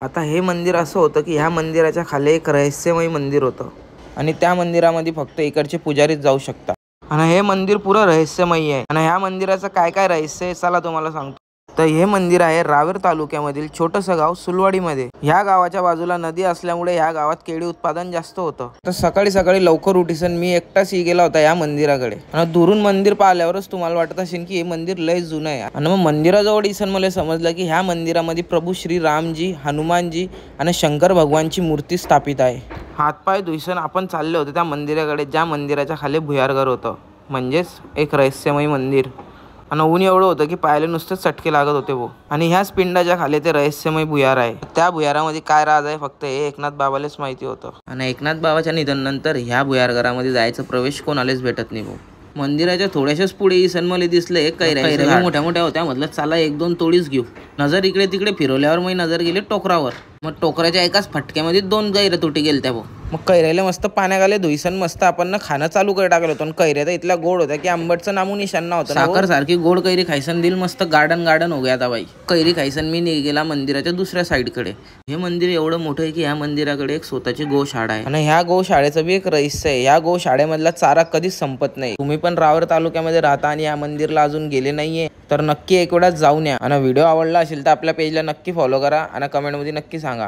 आता हे मंदिर असं होतं की ह्या मंदिराच्या खाली एक रहस्यमय मंदिर होतं आणि त्या मंदिरामध्ये फक्त इकडचे पुजारीच जाऊ शकतात. आणि हे मंदिर पुरं रहस्यमय आहे. आणि ह्या मंदिराचं काय काय रहस्य आहे चला तुम्हाला सांगतो. तर हे मंदिर आहे रावेर तालुक्यामधील छोटंसं गाव सुलवाडीमध्ये. ह्या गावाच्या बाजूला नदी असल्यामुळे ह्या गावात केळी उत्पादन जास्त होतं. तर सकाळी सकाळी लवकर उठीसन मी एकटाच गेला होता या मंदिराकडे. आणि दुरून मंदिर पाहिल्यावरच तुम्हाला वाटत असेल की हे मंदिर लय जुनं आहे. आणि मग मंदिराजवळ इसन मला समजलं की ह्या मंदिरामध्ये प्रभू श्री रामजी, हनुमानजी आणि शंकर भगवानची मूर्ती स्थापित आहे. हातपाय धुईसन आपण चालले होते त्या मंदिराकडे, ज्या मंदिराच्या खाली भुयारघर होतं, म्हणजेच एक रहस्यमय मंदिर. आणि ऊन एवढं होतं की पायाला नुसतेच चटके लागत होते वो. आणि ह्याच पिंडाच्या खाली ते रहस्यमय भुयार आहे. त्या भुयारामध्ये काय राज आहे फक्त हे एकनाथ बाबालाच माहिती होतं. आणि एकनाथ बाबाच्या निधनानंतर ह्या भुयारघरामध्ये जायचं प्रवेश कोणालाच भेटत नाही भाऊ. मंदिराच्या थोड्याशाच पुढे इसन मला दिसलं एक कैऱ्या मोठ्या मोठ्या होत्या. म्हटलं चला एक दोन तोडीच घेऊ. नजर इकडे तिकडे फिरवल्यावर मग नजर गेली टोकरावर. मग टोकऱ्याच्या एकाच फटक्यामध्ये 2 कैऱ्या तुटी गेल्या त्या भाऊ. मग कैऱ्याला मस्त पाण्याखाली धुईसन मस्त आपण खाणं चालू कर टाकलं होतं. कैऱ्या तर इथल्या गोड होत्या की आंबटचं नामू निशाण नव्हतं. साखर सारखी गोड कैरी खायसन दिल मस्त गार्डन हो गया आता बाई. कैरी खायसन मी गेला मंदिराच्या दुसऱ्या साईडकडे. हे मंदिर एवढं मोठं आहे की ह्या मंदिराकडे एक स्वतःची गोशाळा आहे. आणि ह्या गोशाळेचं बी एक रहस्य आहे. या गोशाळेमधला चारा कधीच संपत नाही. तुम्ही पण रावेर तालुक्यामध्ये राहता आणि या मंदिरला अजून गेले नाहीये तर नक्की एक वेळा जाऊन या. आणि व्हिडिओ आवडला असेल तर आपल्या पेजला नक्की फॉलो करा आणि कमेंटमध्ये नक्की सांगा.